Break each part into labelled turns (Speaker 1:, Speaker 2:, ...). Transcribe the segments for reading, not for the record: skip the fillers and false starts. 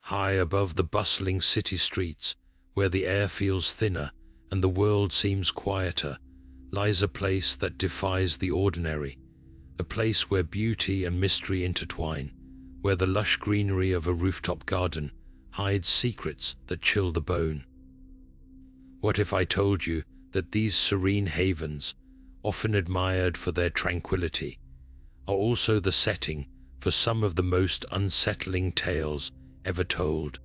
Speaker 1: High above the bustling city streets, where the air feels thinner and the world seems quieter, lies a place that defies the ordinary, a place where beauty and mystery intertwine, where the lush greenery of a rooftop garden hides secrets that chill the bone. What if I told you that these serene havens, often admired for their tranquility, are also the setting for some of the most unsettling tales ever told?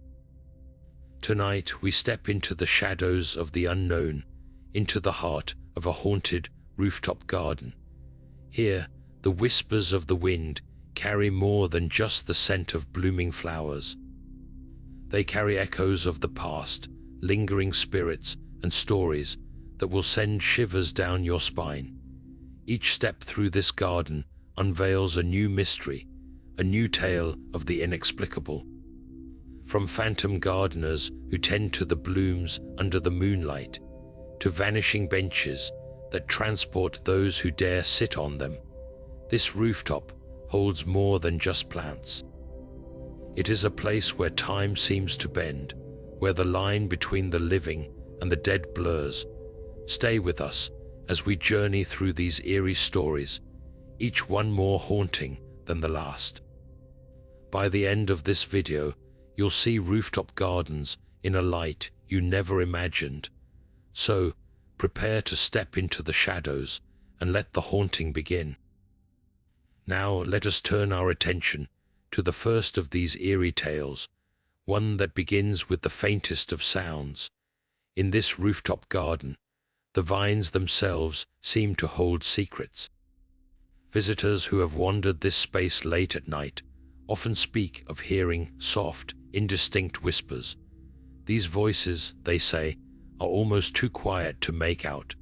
Speaker 1: Tonight we step into the shadows of the unknown, into the heart of a haunted rooftop garden. Here, the whispers of the wind carry more than just the scent of blooming flowers. They carry echoes of the past, lingering spirits and stories that will send shivers down your spine. Each step through this garden unveils a new mystery, a new tale of the inexplicable. From phantom gardeners who tend to the blooms under the moonlight, to vanishing benches that transport those who dare sit on them, this rooftop holds more than just plants. It is a place where time seems to bend, where the line between the living and the dead blurs. Stay with us as we journey through these eerie stories, each one more haunting than the last. By the end of this video, you'll see rooftop gardens in a light you never imagined. So, prepare to step into the shadows and let the haunting begin. Now let us turn our attention to the first of these eerie tales, one that begins with the faintest of sounds. In this rooftop garden, the vines themselves seem to hold secrets. Visitors who have wandered this space late at night often speak of hearing soft, indistinct whispers. These voices, they say, are almost too quiet to make out,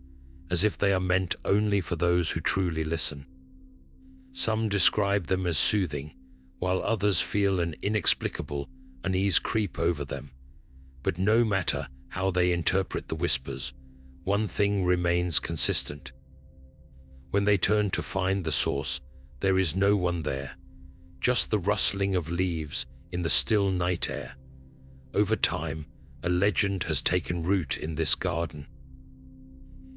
Speaker 1: as if they are meant only for those who truly listen. Some describe them as soothing, while others feel an inexplicable unease creep over them. But no matter how they interpret the whispers, one thing remains consistent. When they turn to find the source, there is no one there, just the rustling of leaves in the still night air. Over time, a legend has taken root in this garden.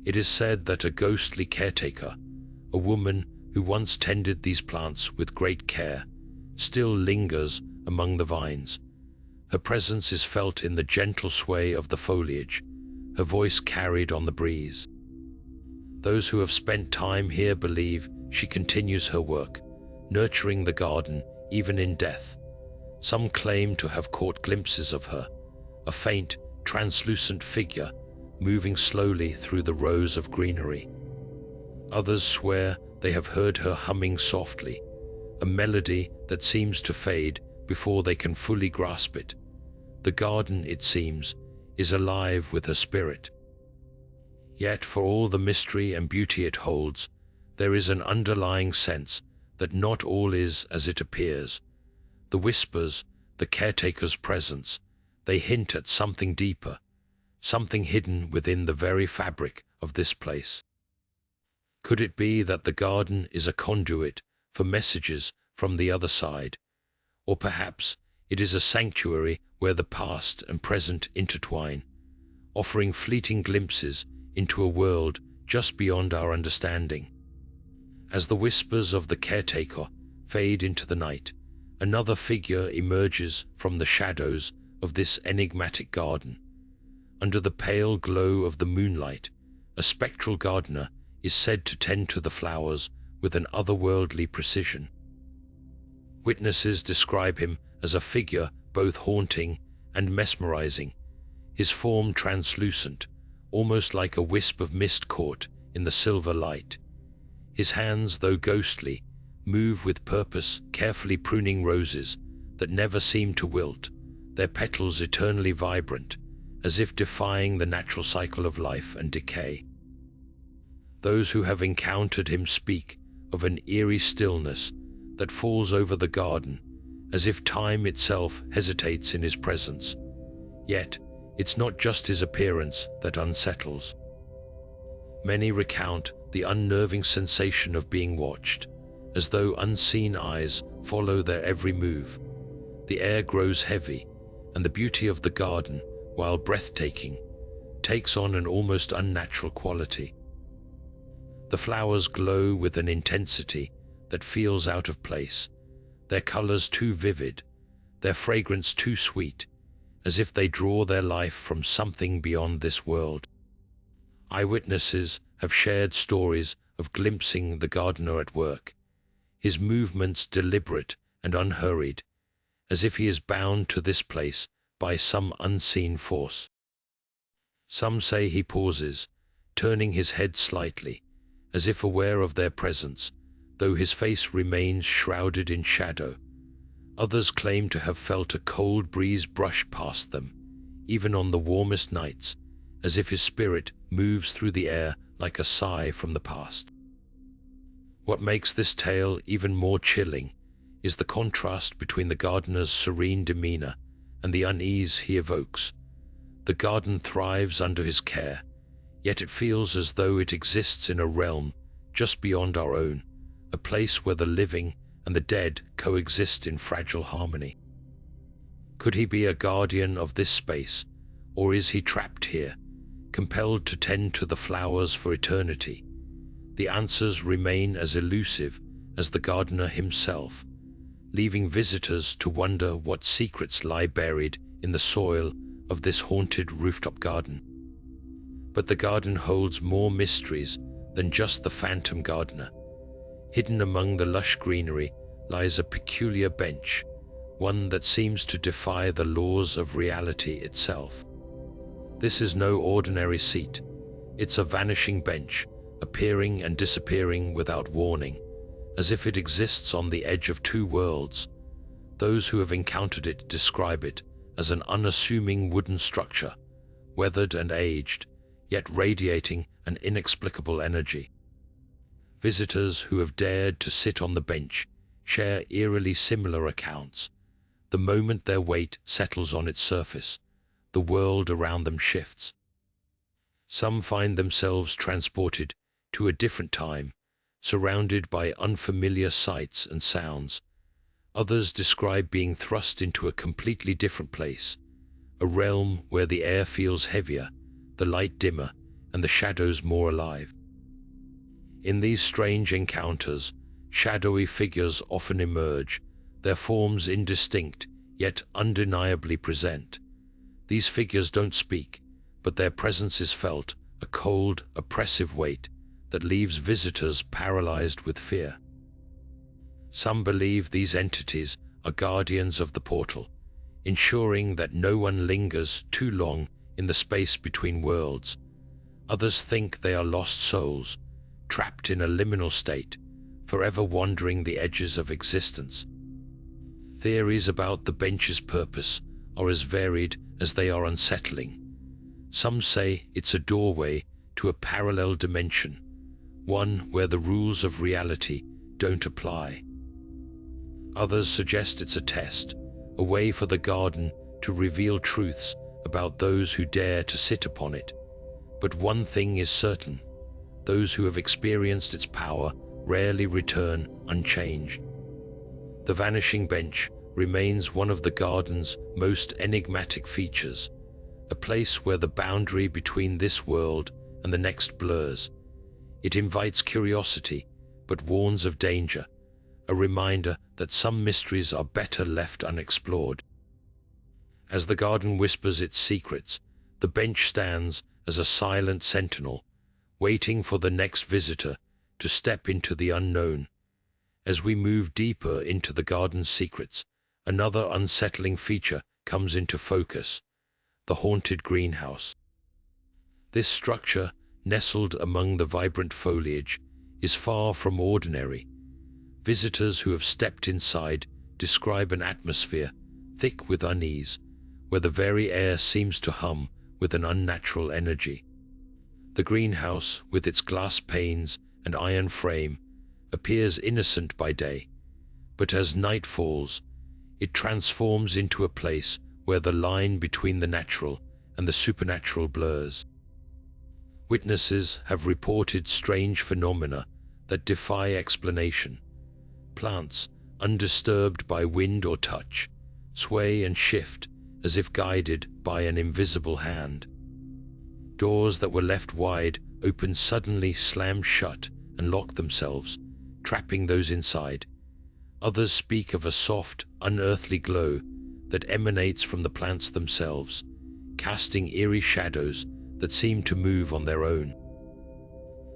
Speaker 1: It is said that a ghostly caretaker, a woman who once tended these plants with great care, still lingers among the vines. Her presence is felt in the gentle sway of the foliage, her voice carried on the breeze. Those who have spent time here believe she continues her work, nurturing the garden even in death. Some claim to have caught glimpses of her, a faint, translucent figure moving slowly through the rows of greenery. Others swear they have heard her humming softly, a melody that seems to fade before they can fully grasp it. The garden, it seems, is alive with her spirit. Yet for all the mystery and beauty it holds, there is an underlying sense that not all is as it appears. The whispers, the caretaker's presence, they hint at something deeper, something hidden within the very fabric of this place. Could it be that the garden is a conduit for messages from the other side? Or perhaps it is a sanctuary where the past and present intertwine, offering fleeting glimpses into a world just beyond our understanding. As the whispers of the caretaker fade into the night, another figure emerges from the shadows of this enigmatic garden. Under the pale glow of the moonlight, a spectral gardener is said to tend to the flowers with an otherworldly precision. Witnesses describe him as a figure both haunting and mesmerizing, his form translucent, almost like a wisp of mist caught in the silver light. His hands, though ghostly, move with purpose, carefully pruning roses that never seem to wilt, their petals eternally vibrant, as if defying the natural cycle of life and decay. Those who have encountered him speak of an eerie stillness that falls over the garden, as if time itself hesitates in his presence. Yet, it's not just his appearance that unsettles. Many recount the unnerving sensation of being watched, as though unseen eyes follow their every move. The air grows heavy, and the beauty of the garden, while breathtaking, takes on an almost unnatural quality. The flowers glow with an intensity that feels out of place, their colors too vivid, their fragrance too sweet, as if they draw their life from something beyond this world. Eyewitnesses have shared stories of glimpsing the gardener at work, his movements deliberate and unhurried, as if he is bound to this place by some unseen force. Some say he pauses, turning his head slightly, as if aware of their presence, though his face remains shrouded in shadow. Others claim to have felt a cold breeze brush past them, even on the warmest nights, as if his spirit moves through the air like a sigh from the past. What makes this tale even more chilling is the contrast between the gardener's serene demeanor and the unease he evokes. The garden thrives under his care, yet it feels as though it exists in a realm just beyond our own, a place where the living and the dead coexist in fragile harmony. Could he be a guardian of this space, or is he trapped here, compelled to tend to the flowers for eternity? The answers remain as elusive as the gardener himself, leaving visitors to wonder what secrets lie buried in the soil of this haunted rooftop garden. But the garden holds more mysteries than just the phantom gardener. Hidden among the lush greenery lies a peculiar bench, one that seems to defy the laws of reality itself. This is no ordinary seat. It's a vanishing bench, appearing and disappearing without warning, as if it exists on the edge of two worlds. Those who have encountered it describe it as an unassuming wooden structure, weathered and aged, yet radiating an inexplicable energy. Visitors who have dared to sit on the bench share eerily similar accounts. The moment their weight settles on its surface, the world around them shifts. Some find themselves transported to a different time, surrounded by unfamiliar sights and sounds. Others describe being thrust into a completely different place, a realm where the air feels heavier, the light dimmer, and the shadows more alive. In these strange encounters, shadowy figures often emerge, their forms indistinct, yet undeniably present. These figures don't speak, but their presence is felt, a cold, oppressive weight that leaves visitors paralyzed with fear. Some believe these entities are guardians of the portal, ensuring that no one lingers too long in the space between worlds. Others think they are lost souls, trapped in a liminal state, forever wandering the edges of existence. Theories about the bench's purpose are as varied as they are unsettling. Some say it's a doorway to a parallel dimension, one where the rules of reality don't apply. Others suggest it's a test, a way for the garden to reveal truths about those who dare to sit upon it. But one thing is certain: those who have experienced its power rarely return unchanged. The Vanishing Bench remains one of the garden's most enigmatic features, a place where the boundary between this world and the next blurs. It invites curiosity, but warns of danger, a reminder that some mysteries are better left unexplored. As the garden whispers its secrets, the bench stands as a silent sentinel, waiting for the next visitor to step into the unknown. As we move deeper into the garden's secrets, another unsettling feature comes into focus: the haunted greenhouse. This structure, nestled among the vibrant foliage, is far from ordinary. Visitors who have stepped inside describe an atmosphere thick with unease, where the very air seems to hum with an unnatural energy. The greenhouse, with its glass panes and iron frame, appears innocent by day, but as night falls, it transforms into a place where the line between the natural and the supernatural blurs. Witnesses have reported strange phenomena that defy explanation. Plants, undisturbed by wind or touch, sway and shift as if guided by an invisible hand. Doors that were left wide open suddenly slam shut and lock themselves, trapping those inside. Others speak of a soft, unearthly glow that emanates from the plants themselves, casting eerie shadows that seem to move on their own.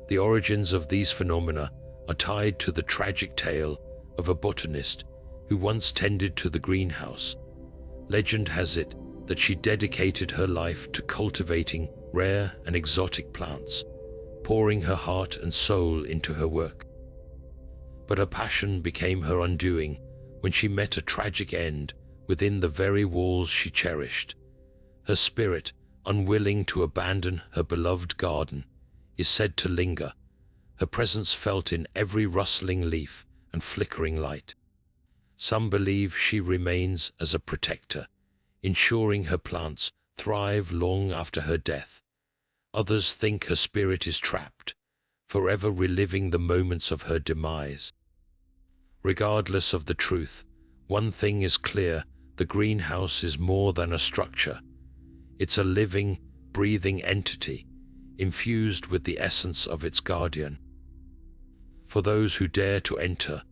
Speaker 1: The origins of these phenomena are tied to the tragic tale of a botanist who once tended to the greenhouse. Legend has it that she dedicated her life to cultivating rare and exotic plants, pouring her heart and soul into her work. But her passion became her undoing when she met a tragic end within the very walls she cherished. Her spirit, unwilling to abandon her beloved garden, is said to linger, her presence felt in every rustling leaf and flickering light. Some believe she remains as a protector, ensuring her plants thrive long after her death. Others think her spirit is trapped, forever reliving the moments of her demise. Regardless of the truth, one thing is clear: the greenhouse is more than a structure. It's a living, breathing entity, infused with the essence of its guardian. For those who dare to enter,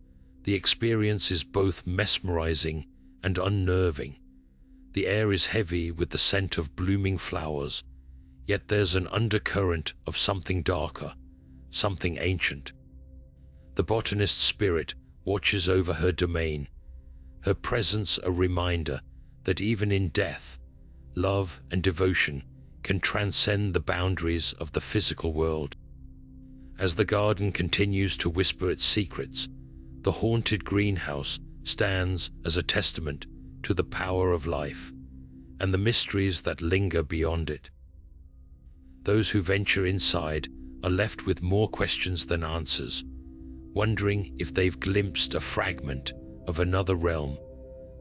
Speaker 1: the experience is both mesmerizing and unnerving. The air is heavy with the scent of blooming flowers, yet there's an undercurrent of something darker, something ancient. The botanist's spirit watches over her domain, her presence a reminder that even in death, love and devotion can transcend the boundaries of the physical world. As the garden continues to whisper its secrets, the haunted greenhouse stands as a testament to the power of life and the mysteries that linger beyond it. Those who venture inside are left with more questions than answers, wondering if they've glimpsed a fragment of another realm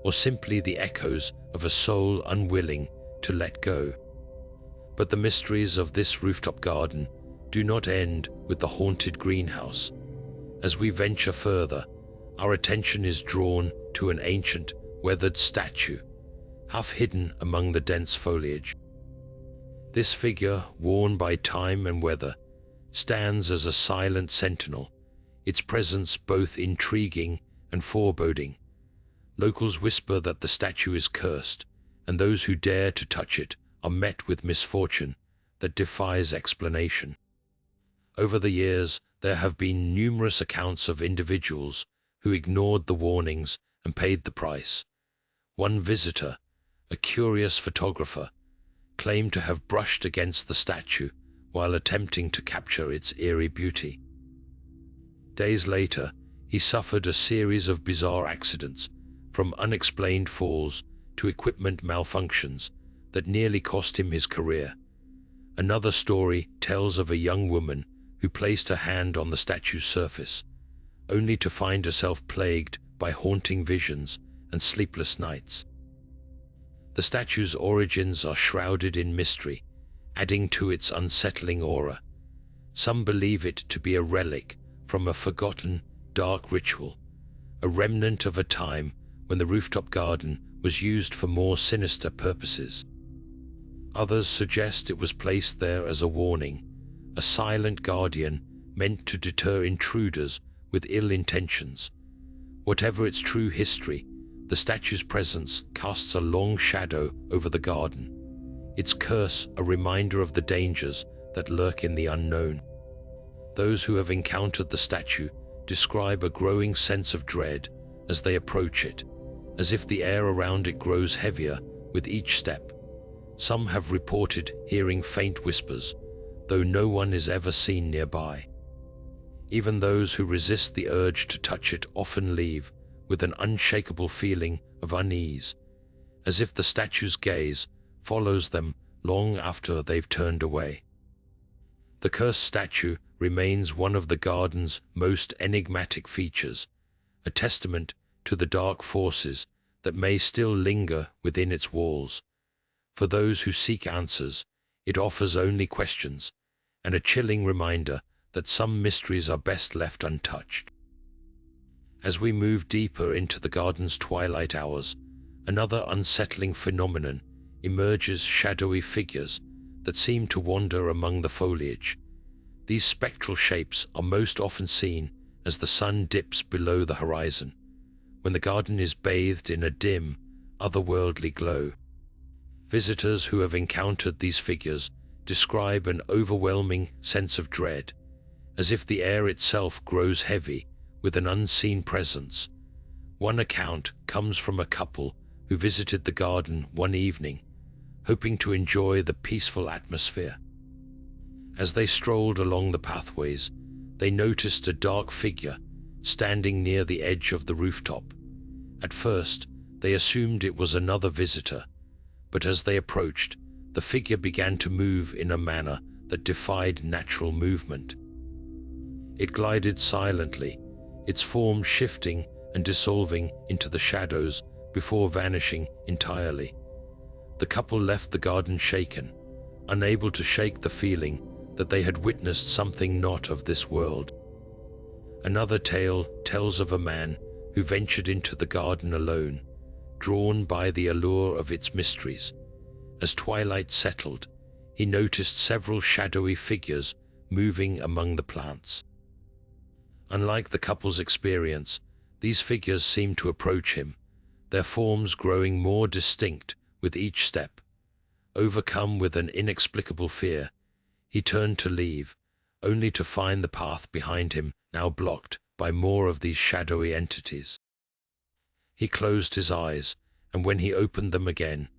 Speaker 1: or simply the echoes of a soul unwilling to let go. But the mysteries of this rooftop garden do not end with the haunted greenhouse. As we venture further, our attention is drawn to an ancient, weathered statue, half hidden among the dense foliage. This figure, worn by time and weather, stands as a silent sentinel, its presence both intriguing and foreboding. Locals whisper that the statue is cursed, and those who dare to touch it are met with misfortune that defies explanation. Over the years, there have been numerous accounts of individuals who ignored the warnings and paid the price. One visitor, a curious photographer, claimed to have brushed against the statue while attempting to capture its eerie beauty. Days later, he suffered a series of bizarre accidents, from unexplained falls to equipment malfunctions that nearly cost him his career. Another story tells of a young woman who placed her hand on the statue's surface, only to find herself plagued by haunting visions and sleepless nights. The statue's origins are shrouded in mystery, adding to its unsettling aura. Some believe it to be a relic from a forgotten, dark ritual, a remnant of a time when the rooftop garden was used for more sinister purposes. Others suggest it was placed there as a warning, a silent guardian meant to deter intruders with ill intentions. Whatever its true history, the statue's presence casts a long shadow over the garden, its curse a reminder of the dangers that lurk in the unknown. Those who have encountered the statue describe a growing sense of dread as they approach it, as if the air around it grows heavier with each step. Some have reported hearing faint whispers, though no one is ever seen nearby. Even those who resist the urge to touch it often leave with an unshakable feeling of unease, as if the statue's gaze follows them long after they've turned away. The cursed statue remains one of the garden's most enigmatic features, a testament to the dark forces that may still linger within its walls. For those who seek answers, it offers only questions, and a chilling reminder that some mysteries are best left untouched. As we move deeper into the garden's twilight hours, Another unsettling phenomenon emerges: shadowy figures that seem to wander among the foliage. These spectral shapes are most often seen as the sun dips below the horizon, when the garden is bathed in a dim, otherworldly glow. Visitors who have encountered these figures describe an overwhelming sense of dread, as if the air itself grows heavy with an unseen presence. One account comes from a couple who visited the garden one evening, hoping to enjoy the peaceful atmosphere. As they strolled along the pathways, they noticed a dark figure standing near the edge of the rooftop. At first, they assumed it was another visitor, but as they approached, the figure began to move in a manner that defied natural movement. It glided silently, its form shifting and dissolving into the shadows before vanishing entirely. The couple left the garden shaken, unable to shake the feeling that they had witnessed something not of this world. Another tale tells of a man who ventured into the garden alone, drawn by the allure of its mysteries. As twilight settled, he noticed several shadowy figures moving among the plants. Unlike the couple's experience, these figures seemed to approach him, their forms growing more distinct with each step. Overcome with an inexplicable fear, he turned to leave, only to find the path behind him now blocked by more of these shadowy entities. He closed his eyes, and when he opened them again,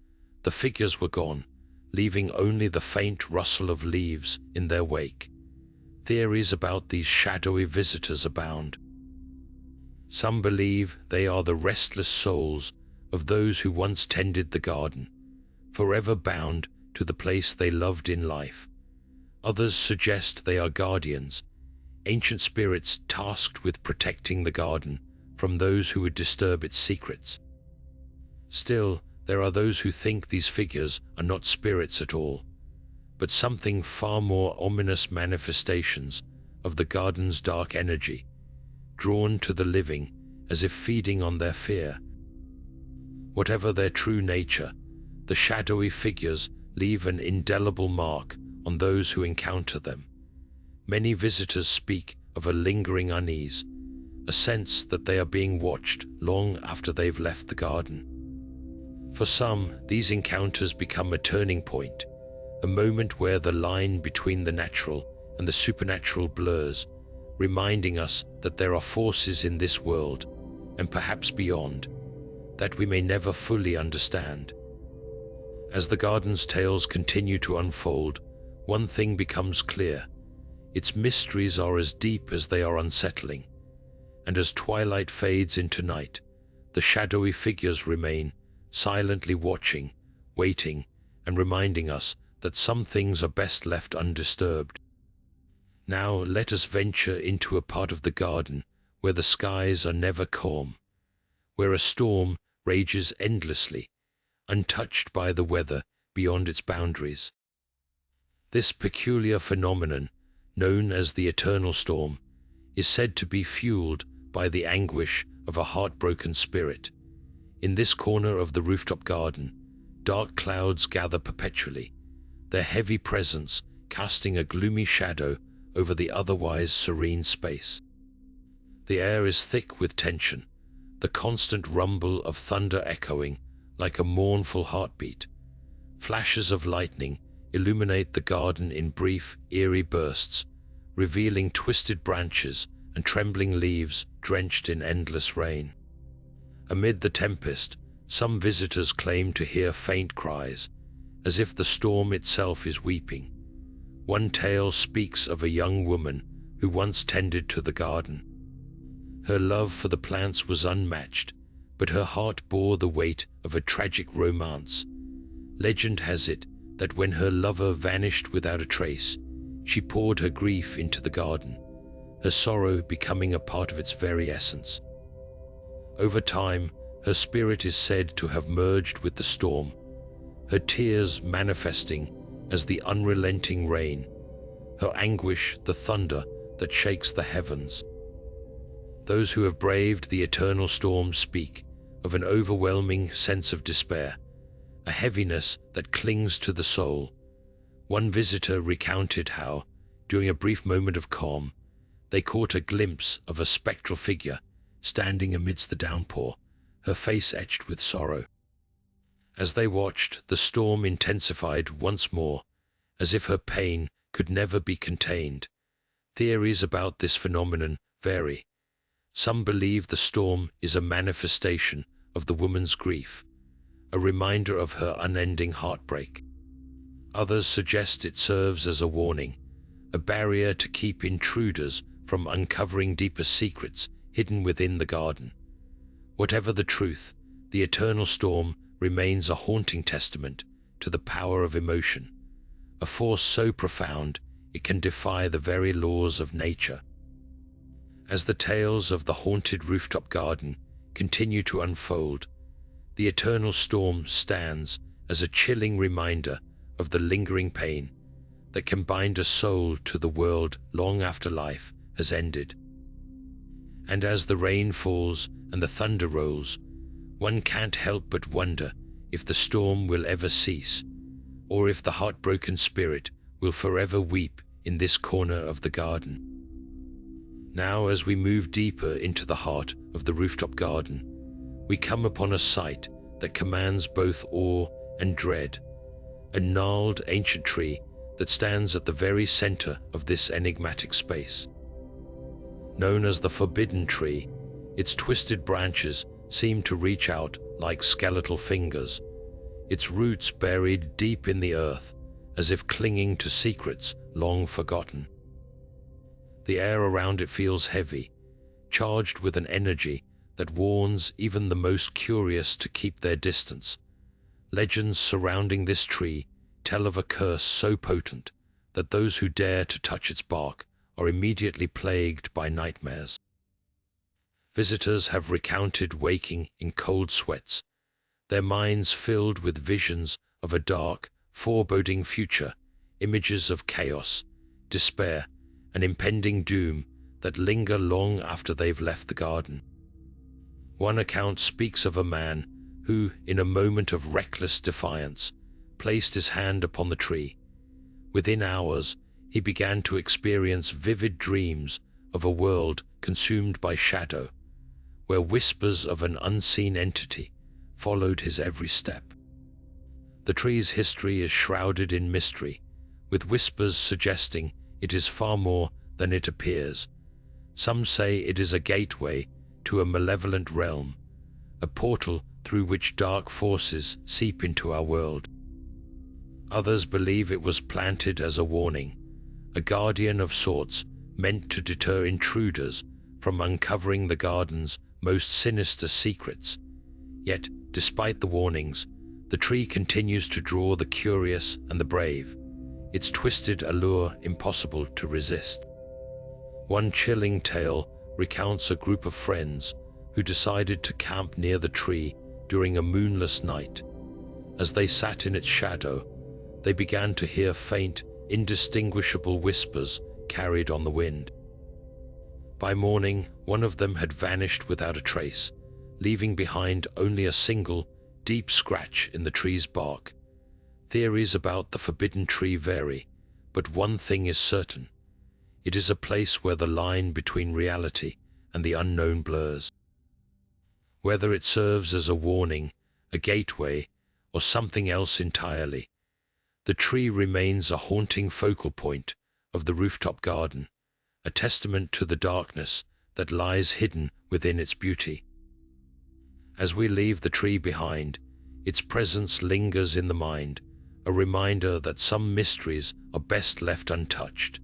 Speaker 1: the figures were gone, leaving only the faint rustle of leaves in their wake. Theories about these shadowy visitors abound. Some believe they are the restless souls of those who once tended the garden, forever bound to the place they loved in life. Others suggest they are guardians, ancient spirits tasked with protecting the garden from those who would disturb its secrets. Still, there are those who think these figures are not spirits at all, but something far more ominous: manifestations of the garden's dark energy, drawn to the living as if feeding on their fear. Whatever their true nature, the shadowy figures leave an indelible mark on those who encounter them. Many visitors speak of a lingering unease, a sense that they are being watched long after they've left the garden. For some, these encounters become a turning point, a moment where the line between the natural and the supernatural blurs, reminding us that there are forces in this world, and perhaps beyond, that we may never fully understand. As the garden's tales continue to unfold, one thing becomes clear: its mysteries are as deep as they are unsettling. And as twilight fades into night, the shadowy figures remain, silently watching, waiting, and reminding us that some things are best left undisturbed. Now let us venture into a part of the garden where the skies are never calm, where a storm rages endlessly, untouched by the weather beyond its boundaries. This peculiar phenomenon, known as the eternal storm, is said to be fueled by the anguish of a heartbroken spirit. In this corner of the rooftop garden, dark clouds gather perpetually, their heavy presence casting a gloomy shadow over the otherwise serene space. The air is thick with tension, the constant rumble of thunder echoing like a mournful heartbeat. Flashes of lightning illuminate the garden in brief, eerie bursts, revealing twisted branches and trembling leaves drenched in endless rain. Amid the tempest, some visitors claim to hear faint cries, as if the storm itself is weeping. One tale speaks of a young woman who once tended to the garden. Her love for the plants was unmatched, but her heart bore the weight of a tragic romance. Legend has it that when her lover vanished without a trace, she poured her grief into the garden, her sorrow becoming a part of its very essence. Over time, her spirit is said to have merged with the storm, her tears manifesting as the unrelenting rain, her anguish the thunder that shakes the heavens. Those who have braved the eternal storm speak of an overwhelming sense of despair, a heaviness that clings to the soul. One visitor recounted how, during a brief moment of calm, they caught a glimpse of a spectral figure standing amidst the downpour, her face etched with sorrow. As they watched, the storm intensified once more, as if her pain could never be contained. Theories about this phenomenon vary. Some believe the storm is a manifestation of the woman's grief, a reminder of her unending heartbreak. Others suggest it serves as a warning, a barrier to keep intruders from uncovering deeper secrets hidden within the garden. Whatever the truth, the eternal storm remains a haunting testament to the power of emotion, a force so profound it can defy the very laws of nature. As the tales of the haunted rooftop garden continue to unfold, the eternal storm stands as a chilling reminder of the lingering pain that can bind a soul to the world long after life has ended. And as the rain falls and the thunder rolls, one can't help but wonder if the storm will ever cease, or if the heartbroken spirit will forever weep in this corner of the garden. Now, as we move deeper into the heart of the rooftop garden, we come upon a sight that commands both awe and dread, a gnarled ancient tree that stands at the very center of this enigmatic space. Known as the Forbidden Tree, its twisted branches seem to reach out like skeletal fingers, its roots buried deep in the earth, as if clinging to secrets long forgotten. The air around it feels heavy, charged with an energy that warns even the most curious to keep their distance. Legends surrounding this tree tell of a curse so potent that those who dare to touch its bark are immediately plagued by nightmares. Visitors have recounted waking in cold sweats, their minds filled with visions of a dark, foreboding future, images of chaos, despair, and impending doom that linger long after they've left the garden. One account speaks of a man who, in a moment of reckless defiance, placed his hand upon the tree. Within hours, he began to experience vivid dreams of a world consumed by shadow, where whispers of an unseen entity followed his every step. The tree's history is shrouded in mystery, with whispers suggesting it is far more than it appears. Some say it is a gateway to a malevolent realm, a portal through which dark forces seep into our world. Others believe it was planted as a warning, a guardian of sorts meant to deter intruders from uncovering the garden's most sinister secrets. Yet, despite the warnings, the tree continues to draw the curious and the brave, its twisted allure impossible to resist. One chilling tale recounts a group of friends who decided to camp near the tree during a moonless night. As they sat in its shadow, they began to hear faint, indistinguishable whispers carried on the wind. By morning, one of them had vanished without a trace, leaving behind only a single, deep scratch in the tree's bark. Theories about the forbidden tree vary, but one thing is certain. It is a place where the line between reality and the unknown blurs. Whether it serves as a warning, a gateway, or something else entirely, the tree remains a haunting focal point of the rooftop garden, a testament to the darkness that lies hidden within its beauty. As we leave the tree behind, its presence lingers in the mind, a reminder that some mysteries are best left untouched.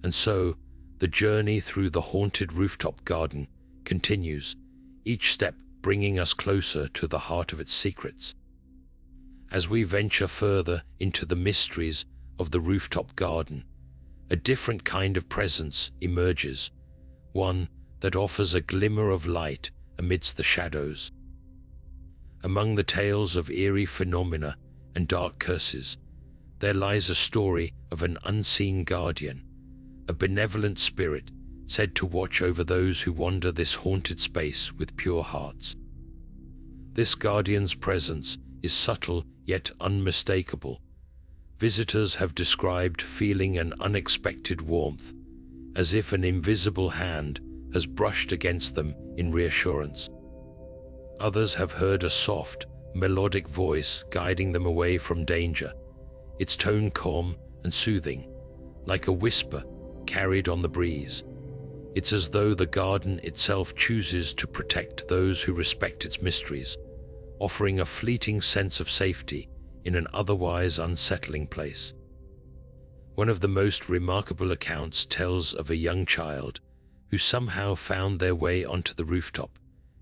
Speaker 1: And so, the journey through the haunted rooftop garden continues, each step bringing us closer to the heart of its secrets. As we venture further into the mysteries of the rooftop garden, a different kind of presence emerges, one that offers a glimmer of light amidst the shadows. Among the tales of eerie phenomena and dark curses, there lies a story of an unseen guardian, a benevolent spirit said to watch over those who wander this haunted space with pure hearts. This guardian's presence is subtle yet unmistakable. Visitors have described feeling an unexpected warmth, as if an invisible hand has brushed against them in reassurance. Others have heard a soft, melodic voice guiding them away from danger, its tone calm and soothing, like a whisper carried on the breeze. It's as though the garden itself chooses to protect those who respect its mysteries, offering a fleeting sense of safety in an otherwise unsettling place. One of the most remarkable accounts tells of a young child who somehow found their way onto the rooftop,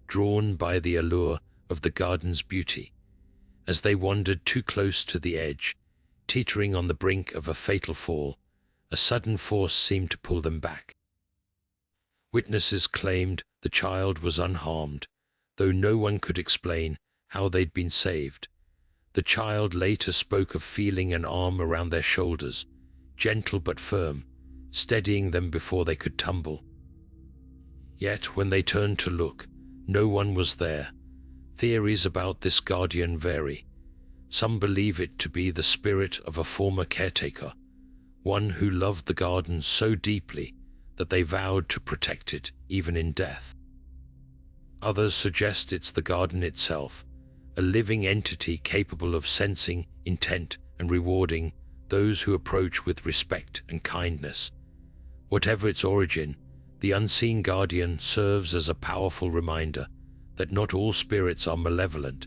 Speaker 1: drawn by the allure of the garden's beauty. As they wandered too close to the edge, teetering on the brink of a fatal fall, a sudden force seemed to pull them back. Witnesses claimed the child was unharmed, though no one could explain how they'd been saved. The child later spoke of feeling an arm around their shoulders, gentle but firm, steadying them before they could tumble. Yet when they turned to look, no one was there. Theories about this guardian vary. Some believe it to be the spirit of a former caretaker, one who loved the garden so deeply that they vowed to protect it even in death. Others suggest it's the garden itself, a living entity capable of sensing intent and rewarding those who approach with respect and kindness. Whatever its origin, the unseen guardian serves as a powerful reminder that not all spirits are malevolent.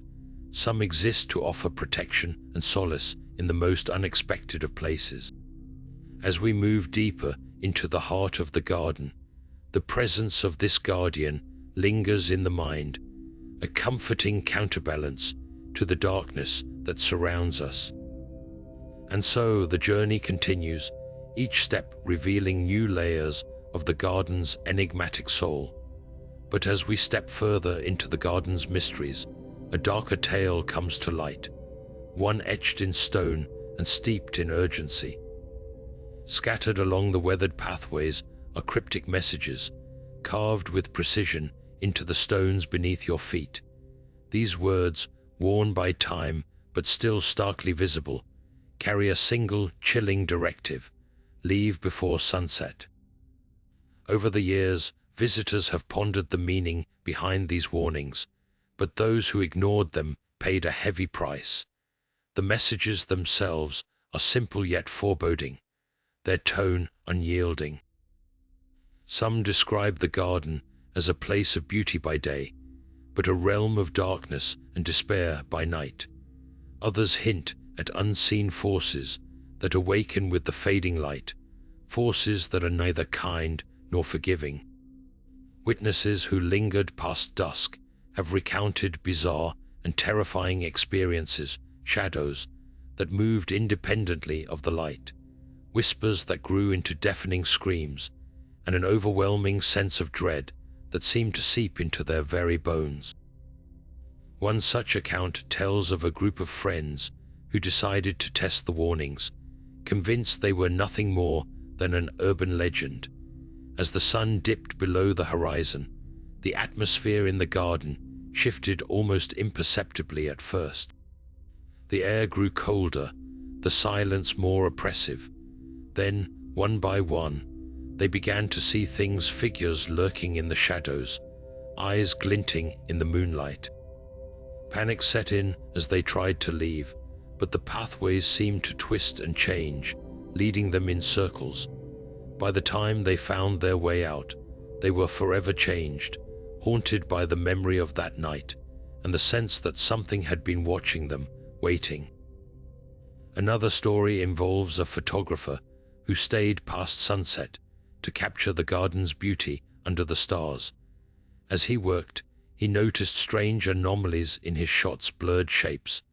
Speaker 1: Some exist to offer protection and solace in the most unexpected of places. As we move deeper into the heart of the garden, the presence of this guardian lingers in the mind, a comforting counterbalance to the darkness that surrounds us. And so the journey continues, each step revealing new layers of the garden's enigmatic soul. But as we step further into the garden's mysteries, a darker tale comes to light, one etched in stone and steeped in urgency. Scattered along the weathered pathways are cryptic messages, carved with precision into the stones beneath your feet. These words, worn by time but still starkly visible, carry a single chilling directive: leave before sunset. Over the years, visitors have pondered the meaning behind these warnings, but those who ignored them paid a heavy price. The messages themselves are simple yet foreboding, their tone unyielding. Some describe the garden as a place of beauty by day, but a realm of darkness and despair by night. Others hint at unseen forces that awaken with the fading light, forces that are neither kind nor forgiving. Witnesses who lingered past dusk have recounted bizarre and terrifying experiences, shadows that moved independently of the light, whispers that grew into deafening screams, and an overwhelming sense of dread that seemed to seep into their very bones. One such account tells of a group of friends who decided to test the warnings, convinced they were nothing more than an urban legend. As the sun dipped below the horizon, the atmosphere in the garden shifted almost imperceptibly at first. The air grew colder, the silence more oppressive. Then, one by one, they began to see things, figures lurking in the shadows, eyes glinting in the moonlight. Panic set in as they tried to leave, but the pathways seemed to twist and change, leading them in circles. By the time they found their way out, they were forever changed, haunted by the memory of that night and the sense that something had been watching them, waiting. Another story involves a photographer who stayed past sunset to capture the garden's beauty under the stars. As he worked, he noticed strange anomalies in his shots: blurred shapes,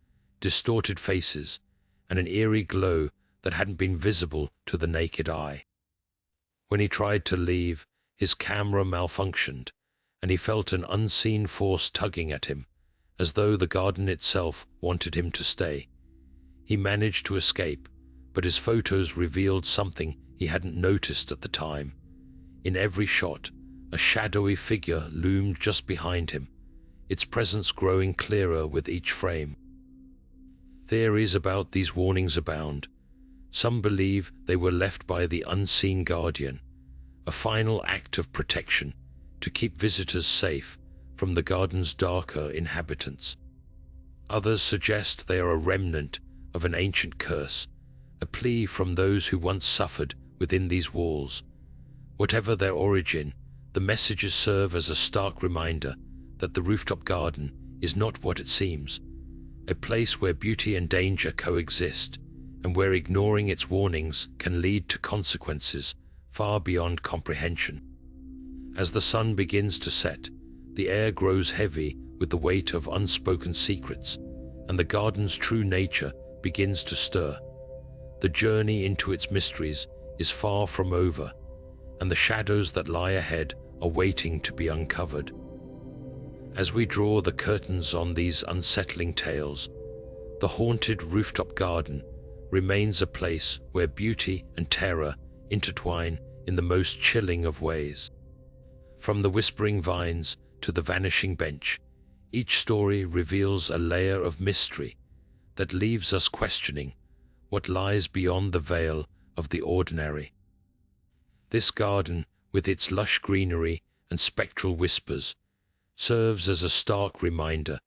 Speaker 1: distorted faces, and an eerie glow that hadn't been visible to the naked eye. When he tried to leave, his camera malfunctioned, and he felt an unseen force tugging at him, as though the garden itself wanted him to stay. He managed to escape, but his photos revealed something he hadn't noticed at the time. In every shot, a shadowy figure loomed just behind him, its presence growing clearer with each frame. Theories about these warnings abound. Some believe they were left by the unseen guardian, a final act of protection to keep visitors safe from the garden's darker inhabitants. Others suggest they are a remnant of an ancient curse, a plea from those who once suffered within these walls. Whatever their origin, the messages serve as a stark reminder that the rooftop garden is not what it seems, a place where beauty and danger coexist, and where ignoring its warnings can lead to consequences far beyond comprehension. As the sun begins to set, the air grows heavy with the weight of unspoken secrets, and the garden's true nature begins to stir. The journey into its mysteries is far from over, and the shadows that lie ahead are waiting to be uncovered. As we draw the curtains on these unsettling tales, the haunted rooftop garden remains a place where beauty and terror intertwine in the most chilling of ways. From the whispering vines to the vanishing bench, each story reveals a layer of mystery that leaves us questioning what lies beyond the veil of the ordinary. This garden, with its lush greenery and spectral whispers, serves as a stark reminder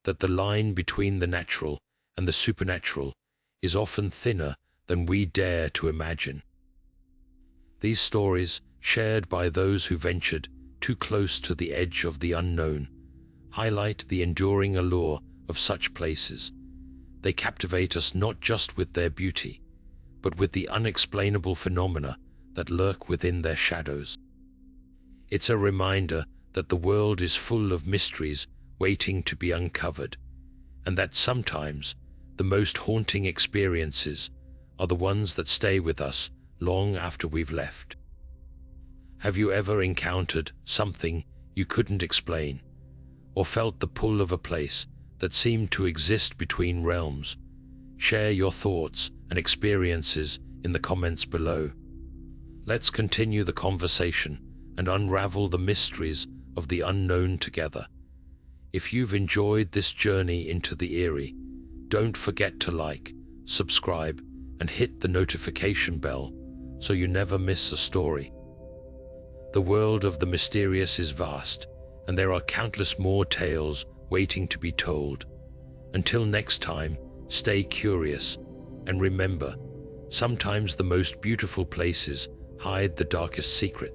Speaker 1: that the line between the natural and the supernatural is often thinner than we dare to imagine. These stories, shared by those who ventured too close to the edge of the unknown, highlight the enduring allure of such places. They captivate us not just with their beauty, but with the unexplainable phenomena that lurk within their shadows. It's a reminder that the world is full of mysteries waiting to be uncovered, and that sometimes the most haunting experiences are the ones that stay with us long after we've left. Have you ever encountered something you couldn't explain, or felt the pull of a place that seemed to exist between realms? Share your thoughts and experiences in the comments below. Let's continue the conversation and unravel the mysteries of the unknown together. If you've enjoyed this journey into the eerie, don't forget to like, subscribe, and hit the notification bell so you never miss a story. The world of the mysterious is vast, and there are countless more tales waiting to be told. Until next time, stay curious, and remember, sometimes the most beautiful places hide the darkest secrets.